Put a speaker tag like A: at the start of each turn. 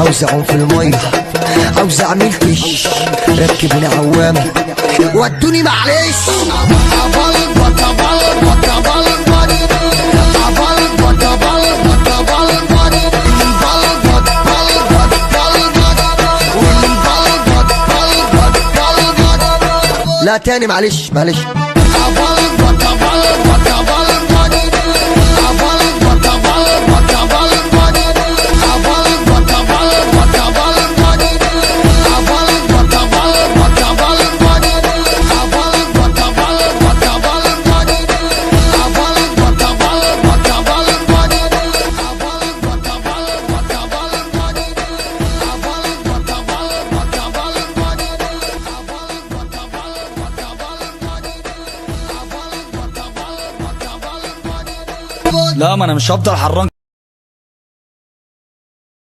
A: عاوز اعوم في الميه، عاوز اعمل كش، ركبوني عوامه ودوني معلش. لا تاني معلش معلش.
B: لا، ما انا مش هفضل حران